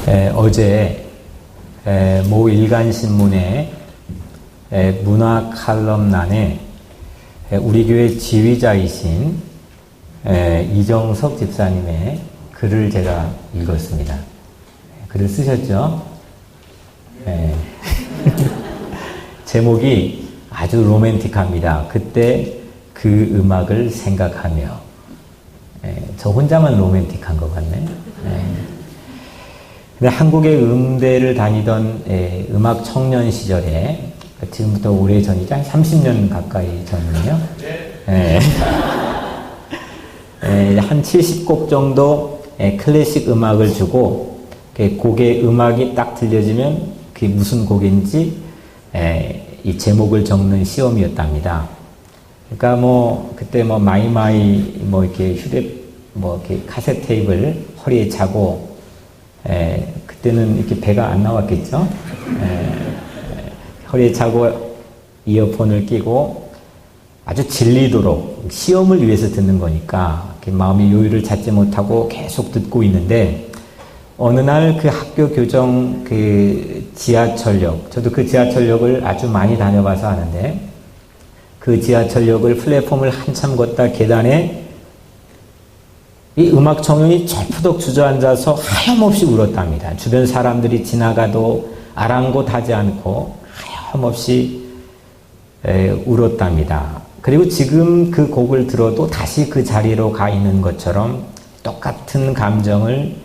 어제 모 일간신문의 문화 칼럼란에 우리 교회 지휘자이신 이정석 집사님의 글을 제가 읽었습니다. 글을 쓰셨죠? 제목이 아주 로맨틱합니다. 그때 그 음악을 생각하며. 저 혼자만 로맨틱한 것 같네. 근데 한국의 음대를 다니던 음악 청년 시절에, 지금부터 오래전이죠. 한 30년 가까이 전이네요. 한 70곡 정도 클래식 음악을 주고, 곡의 음악이 딱 들려지면 그게 무슨 곡인지 이 제목을 적는 시험이었답니다. 그러니까 그때 마이마이 이렇게 이렇게 카세트 테이프를 허리에 차고, 그때는 이렇게 배가 안 나왔겠죠? 허리에 차고 이어폰을 끼고 아주 질리도록 시험을 위해서 듣는 거니까 마음의 요유를 찾지 못하고 계속 듣고 있는데, 어느 날 그 학교 교정 그 지하철역, 저도 그 지하철역을 아주 많이 다녀봐서 아는데, 그 지하철역을 플랫폼을 한참 걷다 계단에 이 음악 청년이 철푸덕 주저앉아서 하염없이 울었답니다. 주변 사람들이 지나가도 아랑곳하지 않고 하염없이 울었답니다. 그리고 지금 그 곡을 들어도 다시 그 자리로 가 있는 것처럼 똑같은 감정을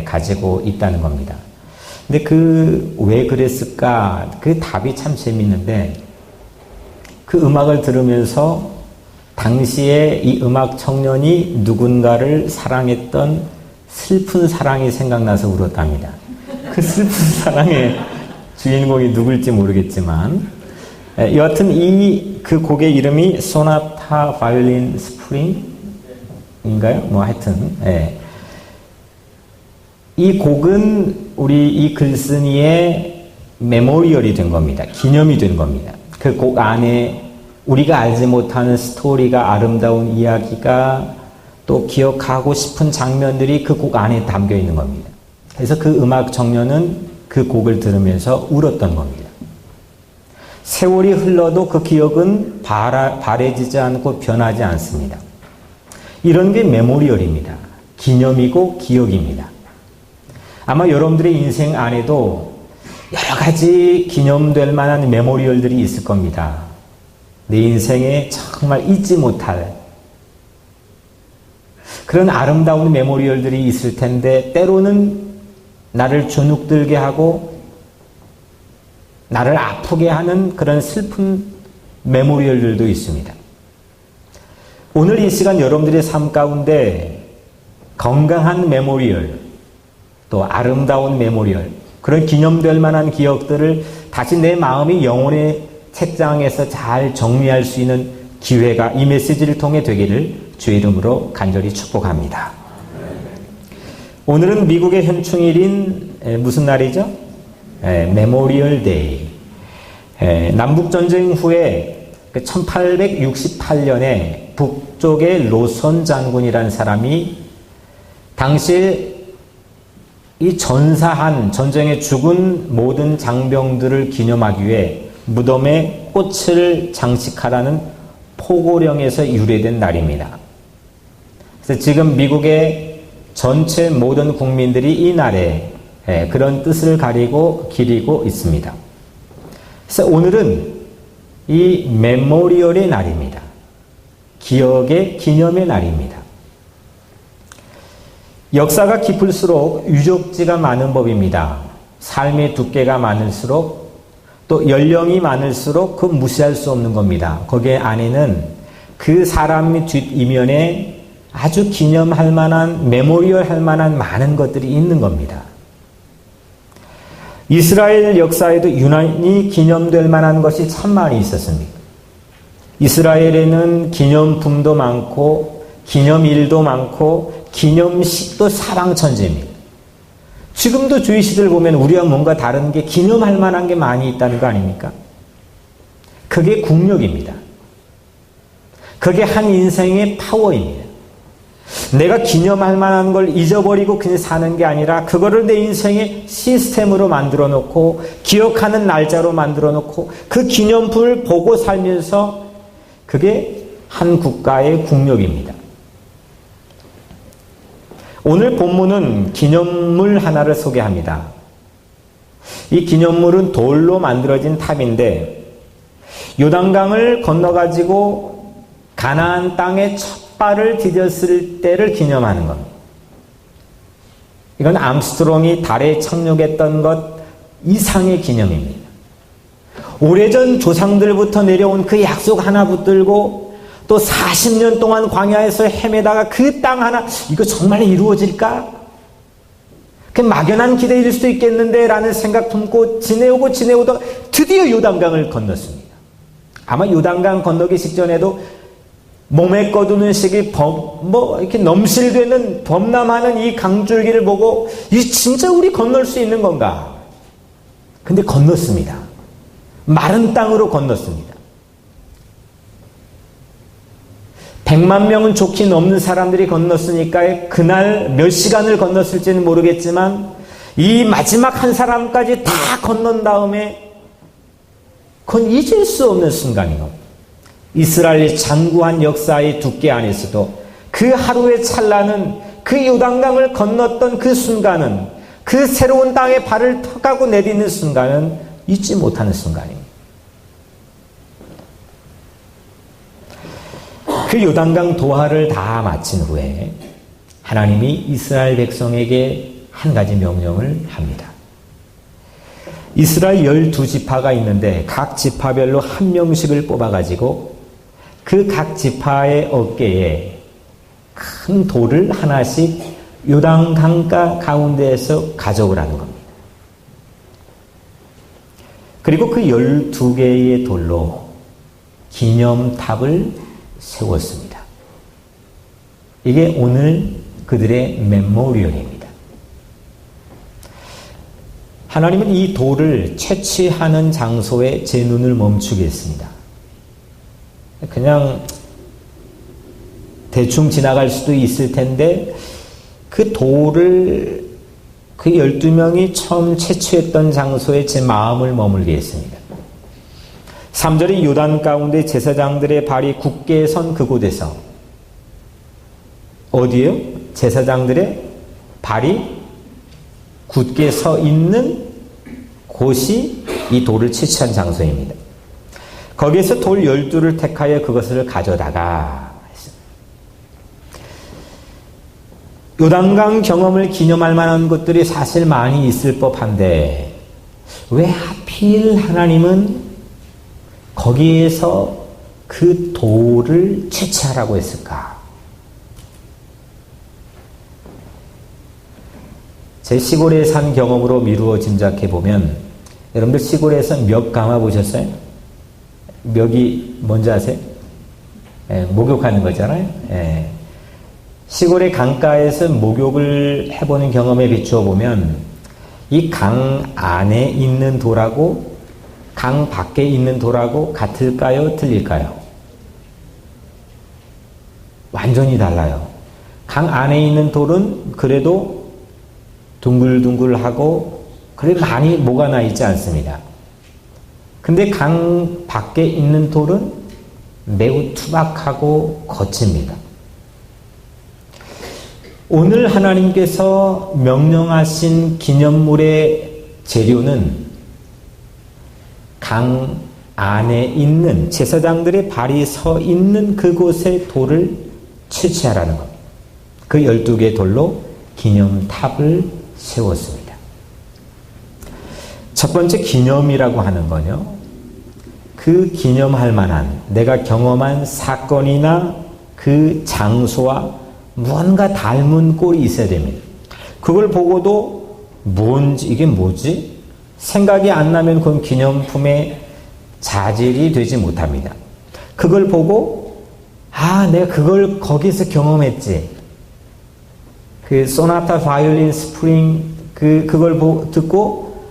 가지고 있다는 겁니다. 근데 왜 그랬을까? 그 답이 참 재밌는데, 그 음악을 들으면서 당시에 이 음악 청년이 누군가를 사랑했던 슬픈 사랑이 생각나서 울었답니다. 그 슬픈 사랑의 주인공이 누굴지 모르겠지만, 여하튼 그 곡의 이름이 소나타 바이올린 스프링인가요? 하여튼, 이 곡은 우리 이 글쓴이의 메모리얼이 된 겁니다. 기념이 된 겁니다. 그 곡 안에 우리가 알지 못하는 스토리가, 아름다운 이야기가, 또 기억하고 싶은 장면들이 그 곡 안에 담겨 있는 겁니다. 그래서 그 음악 청년은 그 곡을 들으면서 울었던 겁니다. 세월이 흘러도 그 기억은 바래지지 않고 변하지 않습니다. 이런 게 메모리얼입니다. 기념이고 기억입니다. 아마 여러분들의 인생 안에도 여러 가지 기념될 만한 메모리얼들이 있을 겁니다. 내 인생에 정말 잊지 못할 그런 아름다운 메모리얼들이 있을 텐데, 때로는 나를 주눅들게 하고 나를 아프게 하는 그런 슬픈 메모리얼들도 있습니다. 오늘 이 시간 여러분들의 삶 가운데 건강한 메모리얼, 또 아름다운 메모리얼, 그런 기념될 만한 기억들을 다시 내 마음이 영혼의 책장에서 잘 정리할 수 있는 기회가 이 메시지를 통해 되기를 주의 이름으로 간절히 축복합니다. 오늘은 미국의 현충일인 무슨 날이죠? 메모리얼 데이. 남북전쟁 후에 1868년에 북쪽의 로선 장군이라는 사람이 당시 이 전쟁에 죽은 모든 장병들을 기념하기 위해 무덤에 꽃을 장식하라는 포고령에서 유래된 날입니다. 그래서 지금 미국의 전체 모든 국민들이 이 날에 그런 뜻을 가리고 기리고 있습니다. 그래서 오늘은 이 메모리얼의 날입니다. 기억의 기념의 날입니다. 역사가 깊을수록 유적지가 많은 법입니다. 삶의 두께가 많을수록, 또 연령이 많을수록 그 무시할 수 없는 겁니다. 거기에 안에는 그 사람의 뒷이면에 아주 기념할 만한, 메모리얼 할 만한 많은 것들이 있는 겁니다. 이스라엘 역사에도 유난히 기념될 만한 것이 참 많이 있었습니다. 이스라엘에는 기념품도 많고 기념일도 많고 기념식도 사방천지입니다. 지금도 주의시들 보면 우리와 뭔가 다른 게, 기념할 만한 게 많이 있다는 거 아닙니까? 그게 국력입니다. 그게 한 인생의 파워입니다. 내가 기념할 만한 걸 잊어버리고 그냥 사는 게 아니라 그거를 내 인생의 시스템으로 만들어 놓고 기억하는 날짜로 만들어 놓고 그 기념품을 보고 살면서 그게 한 국가의 국력입니다. 오늘 본문은 기념물 하나를 소개합니다. 이 기념물은 돌로 만들어진 탑인데 요단강을 건너가지고 가나안 땅에 첫 발을 디뎠을 때를 기념하는 겁니다. 이건 암스트롱이 달에 착륙했던 것 이상의 기념입니다. 오래전 조상들부터 내려온 그 약속 하나 붙들고 또 40년 동안 광야에서 헤매다가 그 땅 하나 이거 정말 이루어질까? 그 막연한 기대일 수도 있겠는데 라는 생각 품고 지내오다 드디어 요단강을 건넜습니다. 아마 요단강 건너기 직전에도 몸에 꺼두는 식이 이렇게 넘실대는 범람하는 이 강줄기를 보고 이 진짜 우리 건널 수 있는 건가? 근데 건넜습니다. 마른 땅으로 건넜습니다. 100만 명은 좋게 넘는 사람들이 건넜으니까 그날 몇 시간을 건넜을지는 모르겠지만 이 마지막 한 사람까지 다 건넌 다음에 그건 잊을 수 없는 순간인 겁니다. 이스라엘의 장구한 역사의 두께 안에서도 그 하루의 찰나는 그 요단강을 건넜던 그 순간은 그 새로운 땅에 발을 턱하고 내딛는 순간은 잊지 못하는 순간입니다. 그 요단강 도하를 다 마친 후에 하나님이 이스라엘 백성에게 한 가지 명령을 합니다. 이스라엘 12지파가 있는데 각 지파별로 한 명씩을 뽑아가지고 그 각 지파의 어깨에 큰 돌을 하나씩 요단강가 가운데에서 가져오라는 겁니다. 그리고 그 12개의 돌로 기념탑을 세웠습니다. 이게 오늘 그들의 메모리얼입니다. 하나님은 이 돌을 채취하는 장소에 제 눈을 멈추게 했습니다. 그냥 대충 지나갈 수도 있을 텐데 그 돌을 그 12명이 처음 채취했던 장소에 제 마음을 머물게 했습니다. 3절에 요단 가운데 제사장들의 발이 굳게 선 그곳에서 어디에요? 제사장들의 발이 굳게 서 있는 곳이 이 돌을 채취한 장소입니다. 거기에서 돌 12를 택하여 그것을 가져다가 요단강 경험을 기념할 만한 것들이 사실 많이 있을 법한데 왜 하필 하나님은 거기에서 그 돌을 채취하라고 했을까? 제 시골에 산 경험으로 미루어 짐작해 보면 여러분들 시골에서 멱 감아 보셨어요? 멱이 뭔지 아세요? 목욕하는 거잖아요. 시골의 강가에서 목욕을 해보는 경험에 비추어 보면 이 강 안에 있는 돌하고 강 밖에 있는 돌하고 같을까요? 틀릴까요? 완전히 달라요. 강 안에 있는 돌은 그래도 둥글둥글하고 그래 많이 뭐가 나 있지 않습니다. 근데 강 밖에 있는 돌은 매우 투박하고 거칩니다. 오늘 하나님께서 명령하신 기념물의 재료는 강 안에 있는 제사장들의 발이 서 있는 그곳의 돌을 채취하라는 겁니다. 그 12개의 돌로 기념탑을 세웠습니다. 첫 번째 기념이라고 하는 건요, 그 기념할 만한 내가 경험한 사건이나 그 장소와 무언가 닮은 꼴이 있어야 됩니다. 그걸 보고도 이게 뭐지? 생각이 안 나면 그건 기념품의 자질이 되지 못합니다. 그걸 보고 내가 그걸 거기서 경험했지. 그 소나타 바이올린 스프링 그걸 듣고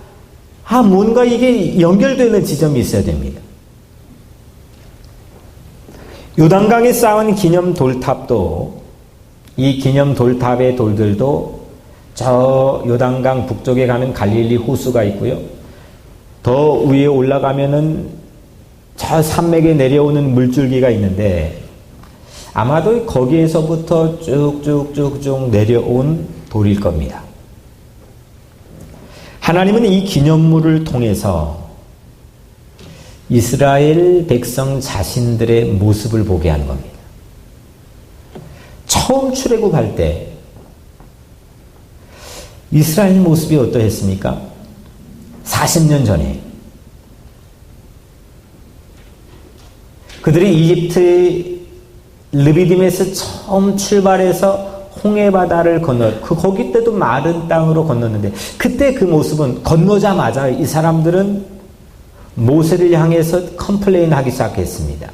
뭔가 이게 연결되는 지점이 있어야 됩니다. 요단강에 쌓은 기념 돌탑도 이 기념 돌탑의 돌들도 저 요단강 북쪽에 가면 갈릴리 호수가 있고요. 더 위에 올라가면은 저 산맥에 내려오는 물줄기가 있는데 아마도 거기에서부터 쭉쭉쭉쭉 내려온 돌일 겁니다. 하나님은 이 기념물을 통해서 이스라엘 백성 자신들의 모습을 보게 하는 겁니다. 처음 출애굽할 때 이스라엘 모습이 어떠했습니까? 40년 전에 그들이 이집트 르비딤에서 처음 출발해서 홍해바다를 거기 때도 마른 땅으로 건넜는데 그때 그 모습은 건너자마자 이 사람들은 모세를 향해서 컴플레인하기 시작했습니다.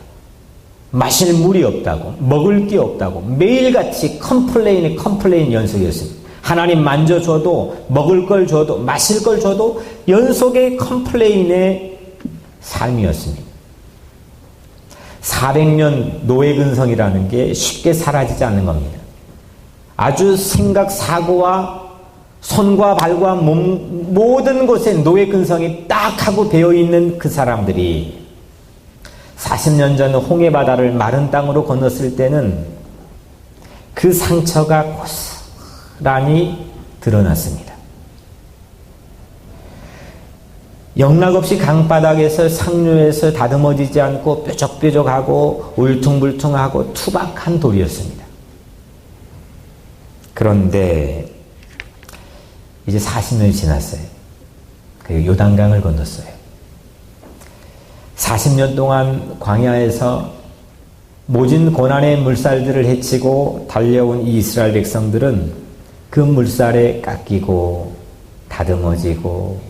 마실 물이 없다고, 먹을 게 없다고 매일같이 컴플레인 연속이었습니다. 하나님 만져줘도 먹을 걸 줘도 마실 걸 줘도 연속의 컴플레인의 삶이었습니다. 400년 노예 근성이라는 게 쉽게 사라지지 않는 겁니다. 아주 생각, 사고와 손과 발과 몸 모든 곳에 노예 근성이 딱 하고 배어있는 그 사람들이 40년 전 홍해바다를 마른 땅으로 건넜을 때는 그 상처가 고스란히 드러났습니다. 영락없이 강바닥에서 상류에서 다듬어지지 않고 뾰족뾰족하고 울퉁불퉁하고 투박한 돌이었습니다. 그런데 이제 40년이 지났어요. 그 요단강을 건넜어요. 40년 동안 광야에서 모진 고난의 물살들을 헤치고 달려온 이 이스라엘 백성들은 그 물살에 깎이고 다듬어지고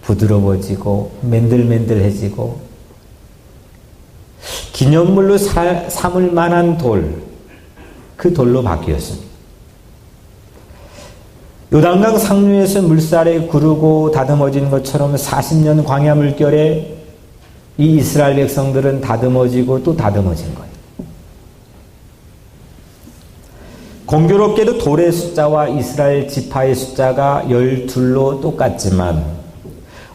부드러워지고 맨들맨들해지고 기념물로 삼을 만한 돌, 그 돌로 바뀌었습니다. 요단강 상류에서 물살에 구르고 다듬어진 것처럼 40년 광야 물결에 이 이스라엘 백성들은 다듬어지고 또 다듬어진 거예요. 공교롭게도 돌의 숫자와 이스라엘 지파의 숫자가 12로 똑같지만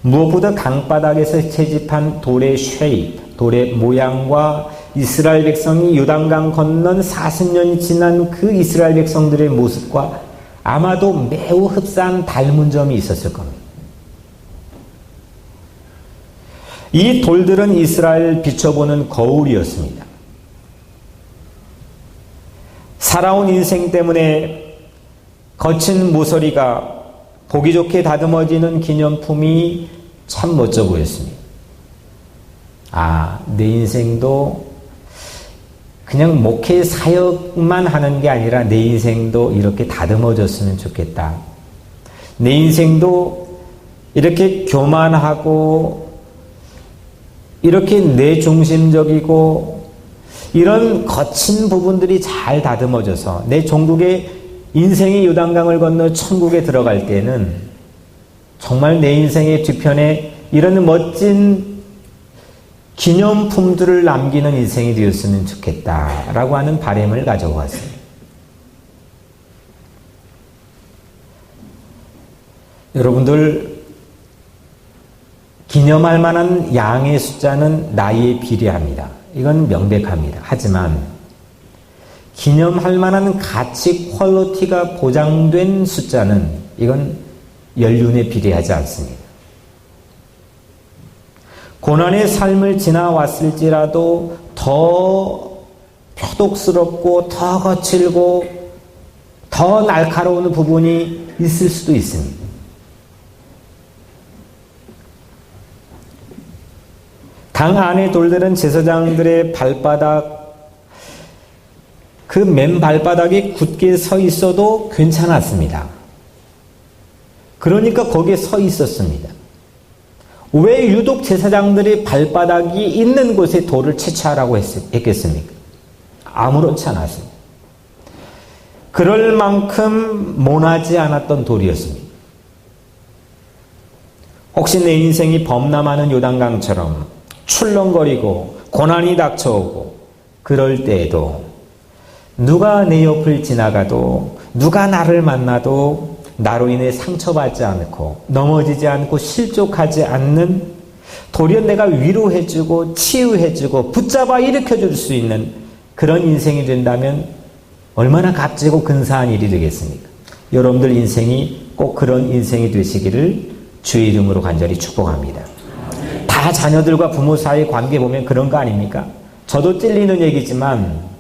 무엇보다 강바닥에서 채집한 돌의 쉐입, 돌의 모양과 이스라엘 백성이 요단강 건넌 40년이 지난 그 이스라엘 백성들의 모습과 아마도 매우 흡사한 닮은 점이 있었을 겁니다. 이 돌들은 이스라엘을 비춰보는 거울이었습니다. 살아온 인생 때문에 거친 모서리가 보기 좋게 다듬어지는 기념품이 참 멋져 보였습니다. 아, 내 인생도 그냥 목회 사역만 하는 게 아니라 내 인생도 이렇게 다듬어졌으면 좋겠다. 내 인생도 이렇게 교만하고 이렇게 내중심적이고 이런 거친 부분들이 잘 다듬어져서 내 종국의 인생의 요단강을 건너 천국에 들어갈 때는 정말 내 인생의 뒤편에 이런 멋진 기념품들을 남기는 인생이 되었으면 좋겠다라고 하는 바람을 가지고 왔습니다. 여러분들, 기념할 만한 양의 숫자는 나이에 비례합니다. 이건 명백합니다. 하지만 기념할 만한 가치 퀄리티가 보장된 숫자는 이건 연륜에 비례하지 않습니다. 고난의 삶을 지나왔을지라도 더 표독스럽고 더 거칠고 더 날카로운 부분이 있을 수도 있습니다. 강 안의 돌들은 제사장들의 발바닥, 그 맨 발바닥이 굳게 서 있어도 괜찮았습니다. 그러니까 거기에 서 있었습니다. 왜 유독 제사장들이 발바닥이 있는 곳에 돌을 채취하라고 했겠습니까? 아무렇지 않았습니다. 그럴 만큼 모나지 않았던 돌이었습니다. 혹시 내 인생이 범람하는 요단강처럼 출렁거리고 고난이 닥쳐오고 그럴 때에도 누가 내 옆을 지나가도, 누가 나를 만나도 나로 인해 상처받지 않고 넘어지지 않고 실족하지 않는, 도리어 내가 위로해주고 치유해주고 붙잡아 일으켜줄 수 있는 그런 인생이 된다면 얼마나 값지고 근사한 일이 되겠습니까? 여러분들 인생이 꼭 그런 인생이 되시기를 주의 이름으로 간절히 축복합니다. 다 자녀들과 부모 사이 관계 보면 그런 거 아닙니까? 저도 찔리는 얘기지만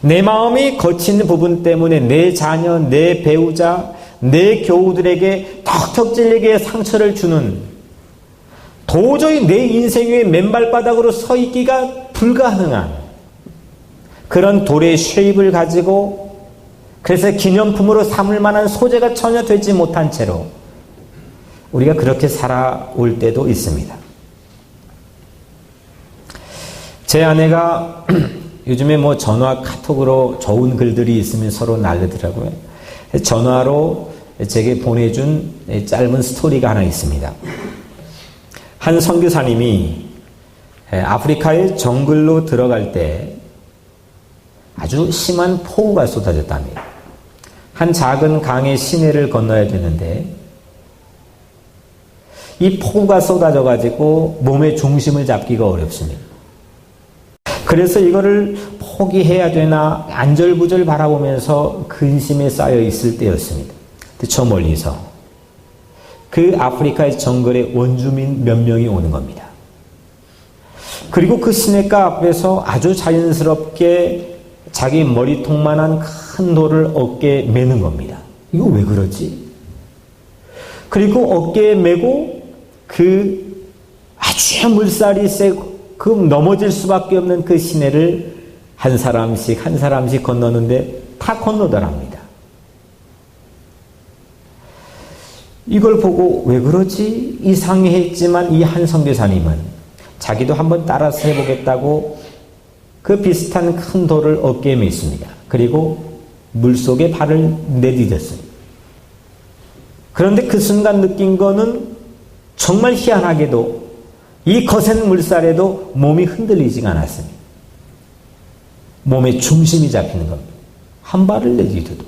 내 마음이 거친 부분 때문에 내 자녀, 내 배우자, 내 교우들에게 턱턱 찔리게 상처를 주는, 도저히 내 인생 위에 맨발바닥으로 서 있기가 불가능한 그런 돌의 쉐입을 가지고, 그래서 기념품으로 삼을 만한 소재가 전혀 되지 못한 채로 우리가 그렇게 살아올 때도 있습니다. 제 아내가 요즘에 뭐 전화 카톡으로 좋은 글들이 있으면 서로 날리더라고요. 전화로 제게 보내준 짧은 스토리가 하나 있습니다. 한 선교사님이 아프리카의 정글로 들어갈 때 아주 심한 폭우가 쏟아졌답니다. 한 작은 강의 시내를 건너야 되는데 이 폭우가 쏟아져 가지고 몸의 중심을 잡기가 어렵습니다. 그래서 이거를 포기해야 되나 안절부절 바라보면서 근심에 쌓여 있을 때였습니다. 저 멀리서 그 아프리카의 정글에 원주민 몇 명이 오는 겁니다. 그리고 그 시냇가 앞에서 아주 자연스럽게 자기 머리통만한 큰 돌을 어깨에 매는 겁니다. 이거 왜 그러지? 그리고 어깨에 메고 그 아주 물살이 세고 그 넘어질 수밖에 없는 그 시내를 한 사람씩 한 사람씩 건너는데 다 건너더랍니다. 이걸 보고 왜 그러지? 이상했지만 이 한 선교사님은 자기도 한번 따라서 해보겠다고 그 비슷한 큰 돌을 어깨에 맸습니다. 그리고 물속에 발을 내디뎠습니다. 그런데 그 순간 느낀 거는 정말 희한하게도 이 거센 물살에도 몸이 흔들리지 않았습니다. 몸의 중심이 잡히는 겁니다. 한 발을 내디뎌도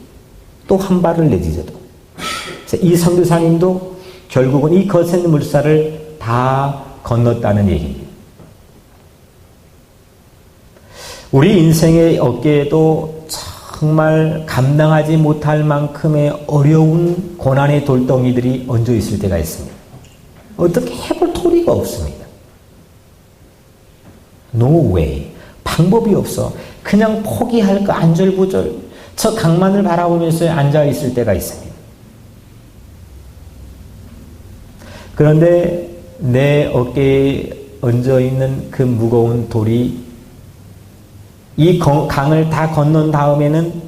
또 한 발을 내디뎌도. 이 선교사님도 결국은 이 거센 물살을 다 건넜다는 얘기입니다. 우리 인생의 어깨에도 정말 감당하지 못할 만큼의 어려운 고난의 돌덩이들이 얹어 있을 때가 있습니다. 어떻게 해볼 도리가 없습니다. No way. 방법이 없어. 그냥 포기할까 안절부절 저 강만을 바라보면서 앉아 있을 때가 있습니다. 그런데 내 어깨에 얹어 있는 그 무거운 돌이 이 강을 다 건넌 다음에는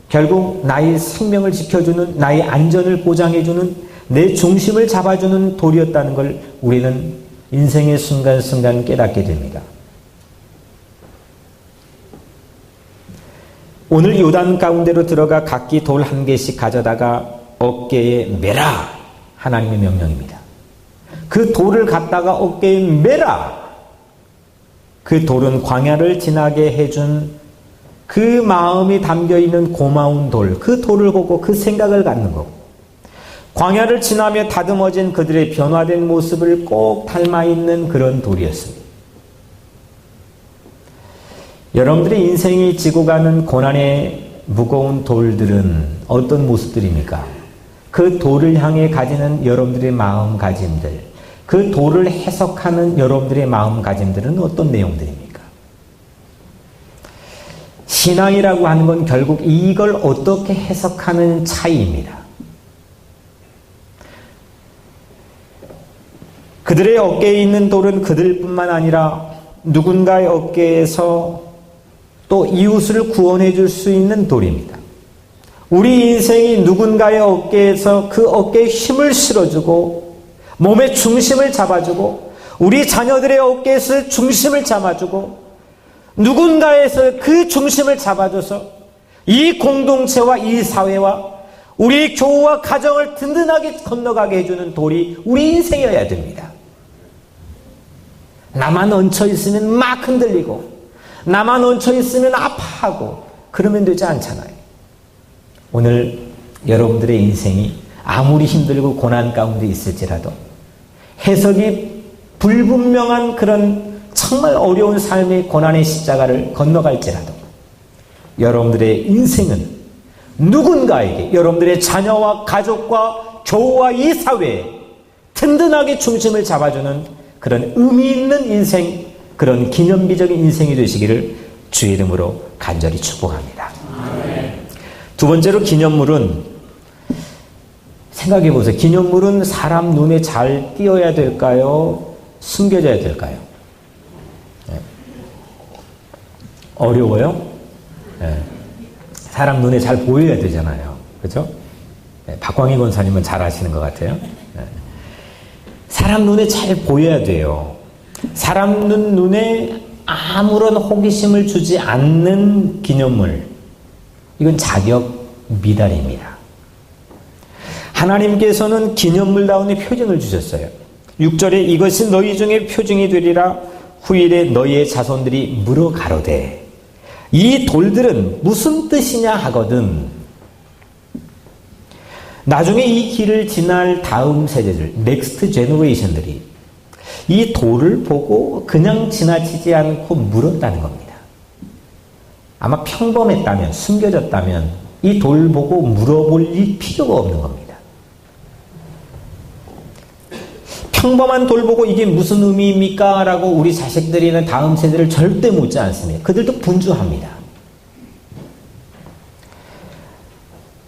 결국 나의 생명을 지켜주는, 나의 안전을 보장해주는, 내 중심을 잡아주는 돌이었다는 걸 우리는 인생의 순간순간 깨닫게 됩니다. 오늘 요단 가운데로 들어가 각기 돌 한 개씩 가져다가 어깨에 매라. 하나님의 명령입니다. 그 돌을 갖다가 어깨에 매라. 그 돌은 광야를 지나게 해준 그 마음이 담겨있는 고마운 돌, 그 돌을 보고 그 생각을 갖는 거고, 광야를 지나며 다듬어진 그들의 변화된 모습을 꼭 닮아있는 그런 돌이었습니다. 여러분들의 인생이 지고 가는 고난의 무거운 돌들은 어떤 모습들입니까? 그 돌을 향해 가지는 여러분들의 마음가짐들, 그 돌을 해석하는 여러분들의 마음가짐들은 어떤 내용들입니까? 신앙이라고 하는 건 결국 이걸 어떻게 해석하는 차이입니다. 그들의 어깨에 있는 돌은 그들뿐만 아니라 누군가의 어깨에서 또 이웃을 구원해 줄 수 있는 돌입니다. 우리 인생이 누군가의 어깨에서 그 어깨에 힘을 실어주고 몸의 중심을 잡아주고 우리 자녀들의 어깨에서 중심을 잡아주고 누군가에서 그 중심을 잡아줘서 이 공동체와 이 사회와 우리 교우와 가정을 든든하게 건너가게 해주는 돌이 우리 인생이어야 됩니다. 나만 얹혀 있으면 막 흔들리고 나만 얹혀 있으면 아파하고 그러면 되지 않잖아요. 오늘 여러분들의 인생이 아무리 힘들고 고난 가운데 있을지라도 해석이 불분명한 그런 정말 어려운 삶의 고난의 십자가를 건너갈지라도 여러분들의 인생은 누군가에게 여러분들의 자녀와 가족과 교우와 이 사회에 든든하게 중심을 잡아주는 그런 의미 있는 인생, 그런 기념비적인 인생이 되시기를 주의 이름으로 간절히 축복합니다. 두 번째로 기념물은 생각해 보세요. 기념물은 사람 눈에 잘 띄어야 될까요? 숨겨져야 될까요? 네. 어려워요? 네. 사람 눈에 잘 보여야 되잖아요. 그렇죠? 네. 박광희 권사님은 잘 아시는 것 같아요. 네. 사람 눈에 잘 보여야 돼요. 사람 눈에 아무런 호기심을 주지 않는 기념물, 이건 자격 미달입니다. 하나님께서는 기념물다운의 표징을 주셨어요. 6절에 이것이 너희 중에 표징이 되리라. 후일에 너희의 자손들이 물어 가로되 이 돌들은 무슨 뜻이냐 하거든. 나중에 이 길을 지날 다음 세대들, 넥스트 제너레이션들이 이 돌을 보고 그냥 지나치지 않고 물었다는 겁니다. 아마 평범했다면, 숨겨졌다면 이 돌 보고 물어볼 필요가 없는 겁니다. 평범한 돌 보고 이게 무슨 의미입니까? 라고 우리 자식들이나 다음 세대를 절대 묻지 않습니다. 그들도 분주합니다.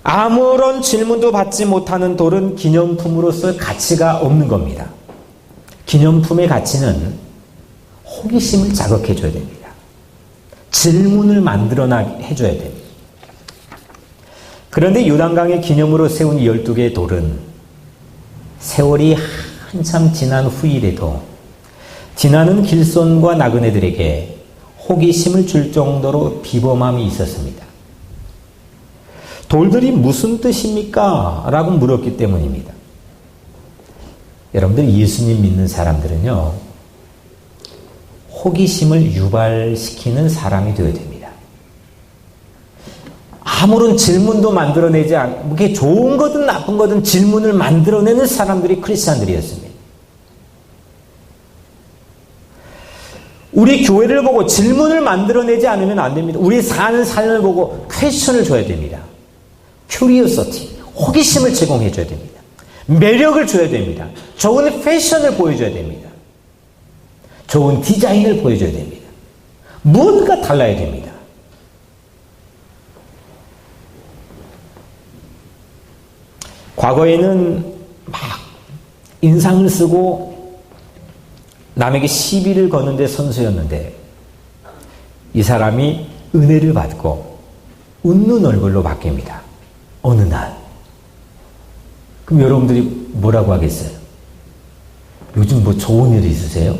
아무런 질문도 받지 못하는 돌은 기념품으로서 가치가 없는 겁니다. 기념품의 가치는 호기심을 자극해줘야 됩니다. 질문을 만들어내게 해줘야 됩니다. 그런데 요단강의 기념으로 세운 12개의 돌은 세월이 한참 지난 후일에도 지나는 길손과 나그네들에게 호기심을 줄 정도로 비범함이 있었습니다. 돌들이 무슨 뜻입니까? 라고 물었기 때문입니다. 여러분들 예수님 믿는 사람들은요, 호기심을 유발시키는 사람이 되어야 됩니다. 아무런 질문도 만들어내지 않고, 그게 좋은 거든 나쁜 거든 질문을 만들어내는 사람들이 크리스찬들이었습니다. 우리 교회를 보고 질문을 만들어내지 않으면 안 됩니다. 우리 사는 삶을 보고 퀘스천을 줘야 됩니다. 큐리오서티, 호기심을 제공해 줘야 됩니다. 매력을 줘야 됩니다. 좋은 패션을 보여줘야 됩니다. 좋은 디자인을 보여줘야 됩니다. 무언가 달라야 됩니다. 과거에는 막 인상을 쓰고 남에게 시비를 거는데 선수였는데 이 사람이 은혜를 받고 웃는 얼굴로 바뀝니다. 어느 날. 그럼 여러분들이 뭐라고 하겠어요? 요즘 뭐 좋은 일 있으세요?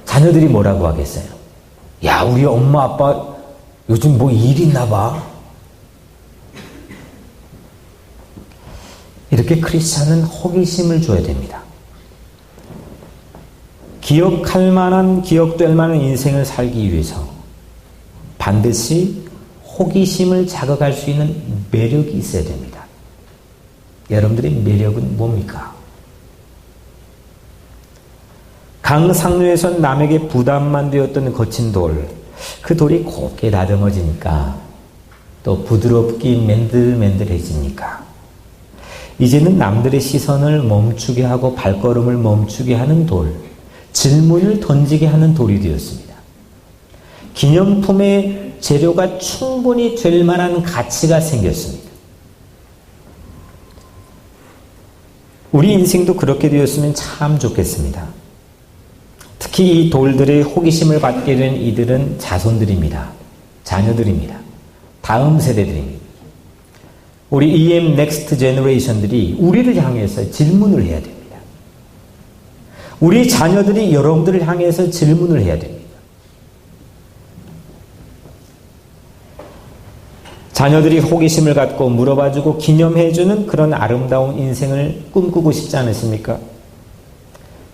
자녀들이 뭐라고 하겠어요? 야, 우리 엄마 아빠 요즘 뭐 일 있나 봐. 이렇게 크리스찬은 호기심을 줘야 됩니다. 기억할 만한, 기억될 만한 인생을 살기 위해서 반드시 호기심을 자극할 수 있는 매력이 있어야 됩니다. 여러분들의 매력은 뭡니까? 강 상류에선 남에게 부담만 되었던 거친 돌, 그 돌이 곱게 다듬어지니까 또 부드럽게 맨들맨들해지니까 이제는 남들의 시선을 멈추게 하고 발걸음을 멈추게 하는 돌, 질문을 던지게 하는 돌이 되었습니다. 기념품의 재료가 충분히 될 만한 가치가 생겼습니다. 우리 인생도 그렇게 되었으면 참 좋겠습니다. 특히 이 돌들의 호기심을 받게 된 이들은 자손들입니다. 자녀들입니다. 다음 세대들입니다. 우리 EM Next Generation들이 우리를 향해서 질문을 해야 됩니다. 우리 자녀들이 여러분들을 향해서 질문을 해야 됩니다. 자녀들이 호기심을 갖고 물어봐주고 기념해주는 그런 아름다운 인생을 꿈꾸고 싶지 않으십니까?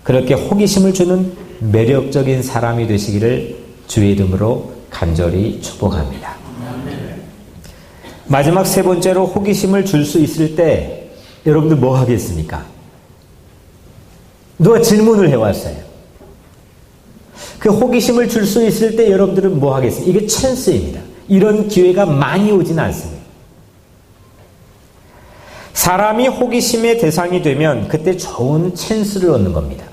그렇게 호기심을 주는 매력적인 사람이 되시기를 주의 이름으로 간절히 축복합니다. 마지막 세 번째로 호기심을 줄 수 있을 때 여러분들 뭐 하겠습니까? 누가 질문을 해왔어요. 그 호기심을 줄 수 있을 때 여러분들은 뭐 하겠습니까? 이게 찬스입니다. 이런 기회가 많이 오진 않습니다. 사람이 호기심의 대상이 되면 그때 좋은 찬스를 얻는 겁니다.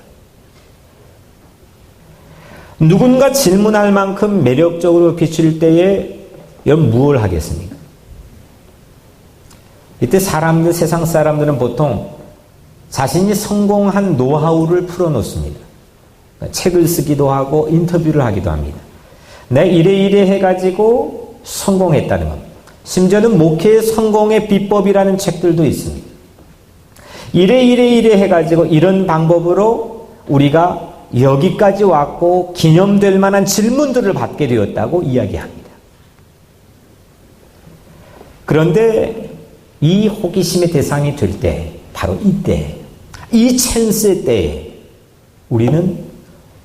누군가 질문할 만큼 매력적으로 비칠 때에 여러분 무엇을 하겠습니까? 이때 세상 사람들은 보통 자신이 성공한 노하우를 풀어놓습니다. 책을 쓰기도 하고 인터뷰를 하기도 합니다. 내가 이래 해가지고 성공했다는 겁니다. 심지어는 목회의 성공의 비법이라는 책들도 있습니다. 이래 해가지고 이런 방법으로 우리가 여기까지 왔고 기념될 만한 질문들을 받게 되었다고 이야기합니다. 그런데 이 호기심의 대상이 될 때, 바로 이때, 이 찬스의 때에 우리는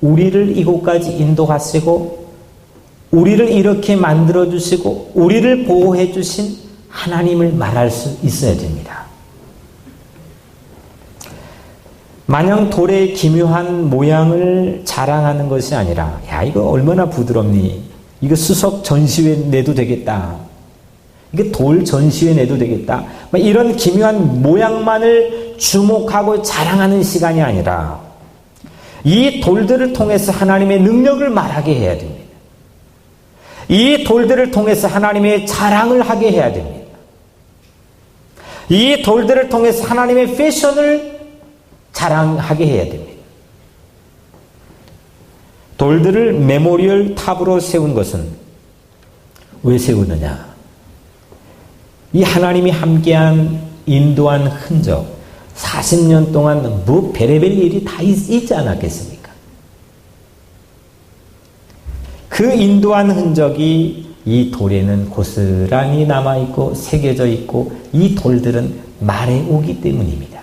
우리를 이곳까지 인도하시고 우리를 이렇게 만들어주시고 우리를 보호해 주신 하나님을 말할 수 있어야 됩니다. 마냥 돌의 기묘한 모양을 자랑하는 것이 아니라 야 이거 얼마나 부드럽니? 이거 수석 전시회 내도 되겠다. 이게 돌 전시회 내도 되겠다. 이런 기묘한 모양만을 주목하고 자랑하는 시간이 아니라 이 돌들을 통해서 하나님의 능력을 말하게 해야 됩니다. 이 돌들을 통해서 하나님의 자랑을 하게 해야 됩니다. 이 돌들을 통해서 하나님의 패션을 자랑하게 해야 됩니다. 돌들을 메모리얼 탑으로 세운 것은 왜 세우느냐? 이 하나님이 함께한 인도한 흔적, 40년 동안 뭐 별의별 일이 다 있지 않았겠습니까? 그 인도한 흔적이 이 돌에는 고스란히 남아있고 새겨져 있고 이 돌들은 말해오기 때문입니다.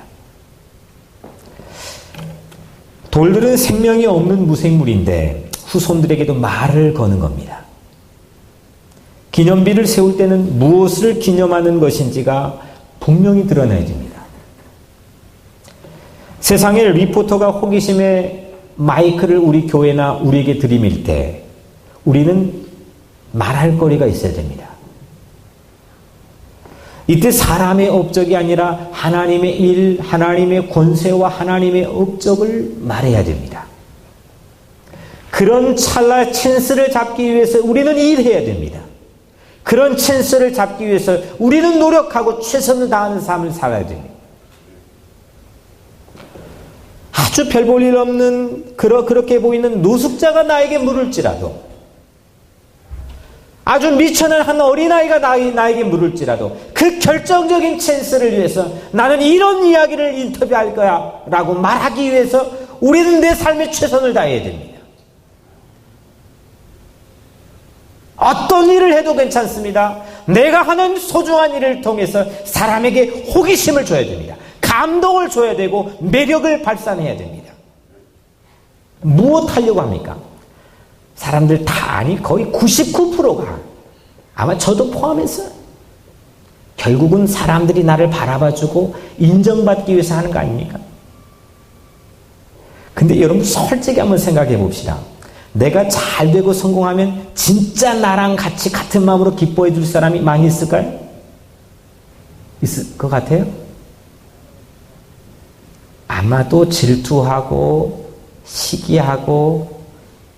돌들은 생명이 없는 무생물인데 후손들에게도 말을 거는 겁니다. 기념비를 세울 때는 무엇을 기념하는 것인지가 분명히 드러나야 됩니다. 세상의 리포터가 호기심의 마이크를 우리 교회나 우리에게 들이밀 때 우리는 말할 거리가 있어야 됩니다. 이때 사람의 업적이 아니라 하나님의 일, 하나님의 권세와 하나님의 업적을 말해야 됩니다. 그런 찰나 찬스를 잡기 위해서 우리는 일해야 됩니다. 그런 찬스를 잡기 위해서 우리는 노력하고 최선을 다하는 삶을 살아야 됩니다. 아주 별 볼 일 없는 그렇게 보이는 노숙자가 나에게 물을지라도 아주 미천한 어린아이가 나에게 물을지라도 그 결정적인 찬스를 위해서 나는 이런 이야기를 인터뷰할 거야 라고 말하기 위해서 우리는 내 삶에 최선을 다해야 됩니다. 어떤 일을 해도 괜찮습니다. 내가 하는 소중한 일을 통해서 사람에게 호기심을 줘야 됩니다. 감동을 줘야 되고 매력을 발산해야 됩니다. 무엇 하려고 합니까? 사람들 다 아니 거의 99%가 아마 저도 포함해서 결국은 사람들이 나를 바라봐주고 인정받기 위해서 하는 거 아닙니까? 근데 여러분 솔직히 한번 생각해 봅시다. 내가 잘 되고 성공하면 진짜 나랑 같이 같은 마음으로 기뻐해 줄 사람이 많이 있을까요? 있을 것 같아요? 아마도 질투하고 시기하고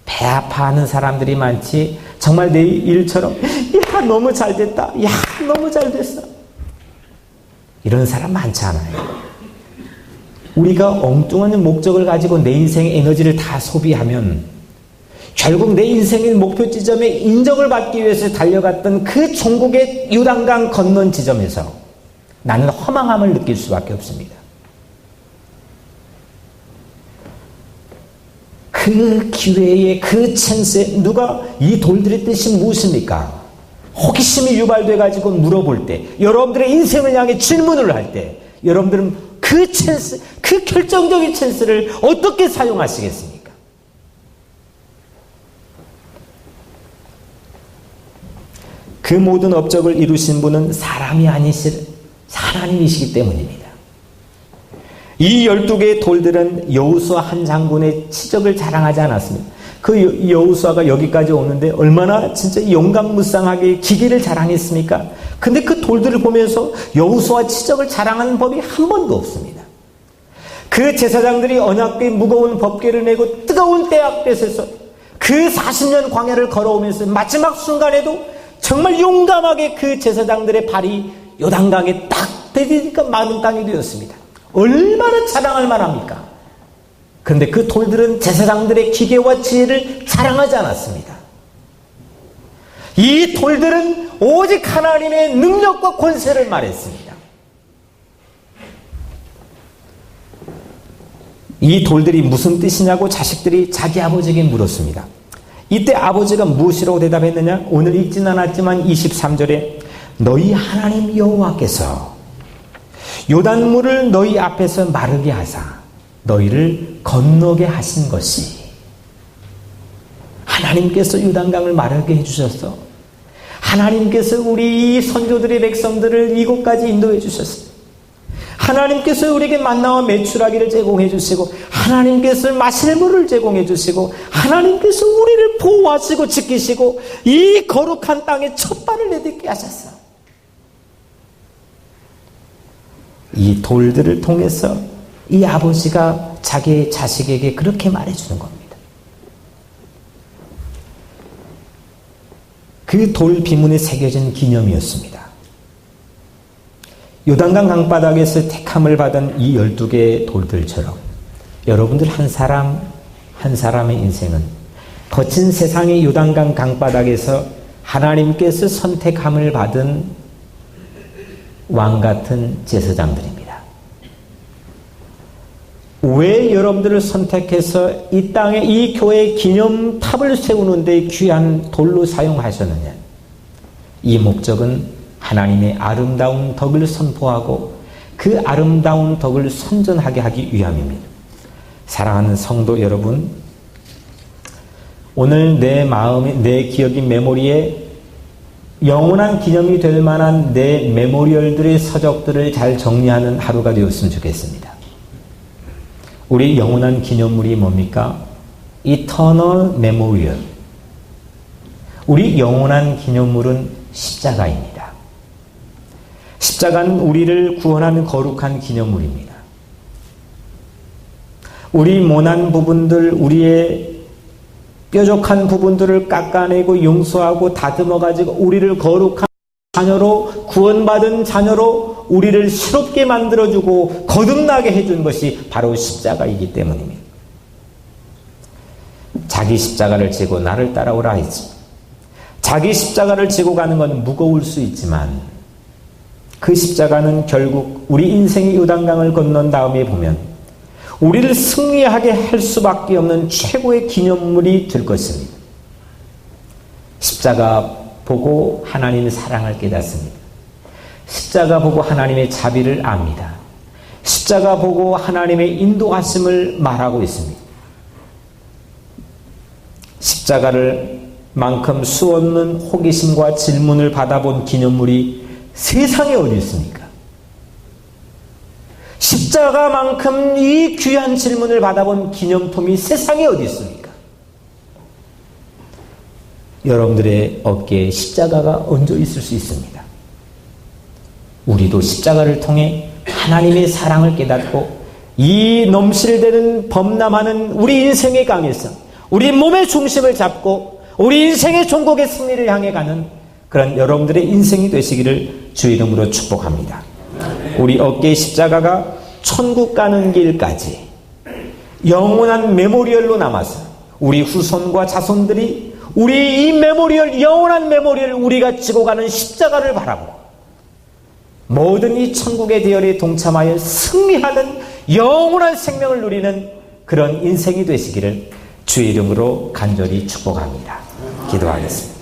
배 아파하는 사람들이 많지 정말 내 일처럼 야 너무 잘 됐다. 야 너무 잘 됐어. 이런 사람 많지 않아요. 우리가 엉뚱한 목적을 가지고 내 인생의 에너지를 다 소비하면 결국 내 인생의 목표 지점에 인정을 받기 위해서 달려갔던 그 종국의 요단강 건넌 지점에서 나는 허망함을 느낄 수밖에 없습니다. 그 기회에 그 찬스에 누가 이 돌들의 뜻이 무엇입니까? 호기심이 유발돼 가지고 물어볼 때 여러분들의 인생을 향해 질문을 할 때 여러분들은 그 찬스, 그 결정적인 찬스를 어떻게 사용하시겠습니까? 그 모든 업적을 이루신 분은 사람이 아니실 하나님이시기 때문입니다. 이 12개의 돌들은 여호수아 한 장군의 치적을 자랑하지 않았습니다. 그 여호수아가 여기까지 오는데 얼마나 진짜 용감무쌍하게 기계를 자랑했습니까? 근데 그 돌들을 보면서 여호수아 치적을 자랑하는 법이 한 번도 없습니다. 그 제사장들이 언약궤 무거운 법궤를 메고 뜨거운 때앞에서 그 40년 광야를 걸어오면서 마지막 순간에도 정말 용감하게 그 제사장들의 발이 요단강에 딱 대디니까 마른 땅이 되었습니다. 얼마나 자랑할 만합니까? 그런데 그 돌들은 제사장들의 기계와 지혜를 자랑하지 않았습니다. 이 돌들은 오직 하나님의 능력과 권세를 말했습니다. 이 돌들이 무슨 뜻이냐고 자식들이 자기 아버지에게 물었습니다. 이때 아버지가 무엇이라고 대답했느냐? 오늘 읽진 않았지만 23절에 너희 하나님 여호와께서 요단물을 너희 앞에서 마르게 하사 너희를 건너게 하신 것이, 하나님께서 요단강을 마르게 해주셨어. 하나님께서 우리 선조들의 백성들을 이곳까지 인도해 주셨어. 하나님께서 우리에게 만나와 메추라기를 제공해 주시고, 하나님께서 마실 물을 제공해 주시고, 하나님께서 우리를 보호하시고 지키시고 이 거룩한 땅에 첫 발을 내딛게 하셨어. 이 돌들을 통해서 이 아버지가 자기 자식에게 그렇게 말해주는 겁니다. 그 돌 비문에 새겨진 기념이었습니다. 요단강 강바닥에서 택함을 받은 이 12개의 돌들처럼 여러분들 한 사람 한 사람의 인생은 거친 세상의 요단강 강바닥에서 하나님께서 선택함을 받은 왕같은 제사장들입니다. 왜 여러분들을 선택해서 이 땅에 이 교회의 기념탑을 세우는 데 귀한 돌로 사용하셨느냐? 이 목적은 하나님의 아름다운 덕을 선포하고 그 아름다운 덕을 선전하게 하기 위함입니다. 사랑하는 성도 여러분, 오늘 내 마음에, 내 기억이 메모리에 영원한 기념이 될 만한 내 메모리얼들의 서적들을 잘 정리하는 하루가 되었으면 좋겠습니다. 우리 영원한 기념물이 뭡니까? Eternal Memorial. 우리 영원한 기념물은 십자가입니다. 십자가는 우리를 구원하는 거룩한 기념물입니다. 우리 모난 부분들, 우리의 뾰족한 부분들을 깎아내고 용서하고 다듬어가지고 우리를 거룩한 자녀로, 구원받은 자녀로 우리를 새롭게 만들어주고 거듭나게 해준 것이 바로 십자가이기 때문입니다. 자기 십자가를 지고 나를 따라오라 했지. 자기 십자가를 지고 가는 건 무거울 수 있지만 그 십자가는 결국 우리 인생의 요단강을 건넌 다음에 보면 우리를 승리하게 할 수밖에 없는 최고의 기념물이 될 것입니다. 십자가 보고 하나님의 사랑을 깨닫습니다. 십자가 보고 하나님의 자비를 압니다. 십자가 보고 하나님의 인도하심을 말하고 있습니다. 십자가를 만큼 수없는 호기심과 질문을 받아본 기념물이 세상에 어디 있습니까? 십자가만큼 이 귀한 질문을 받아본 기념품이 세상에 어디 있습니까? 여러분들의 어깨에 십자가가 얹어 있을 수 있습니다. 우리도 십자가를 통해 하나님의 사랑을 깨닫고 이 넘실대는 범람하는 우리 인생의 강에서 우리 몸의 중심을 잡고 우리 인생의 종국의 승리를 향해 가는 그런 여러분들의 인생이 되시기를 주 이름으로 축복합니다. 우리 어깨의 십자가가 천국 가는 길까지 영원한 메모리얼로 남아서 우리 후손과 자손들이 우리 이 메모리얼, 영원한 메모리얼, 우리가 지고 가는 십자가를 바라보고 모든 이 천국의 대열에 동참하여 승리하는 영원한 생명을 누리는 그런 인생이 되시기를 주의 이름으로 간절히 축복합니다. 기도하겠습니다.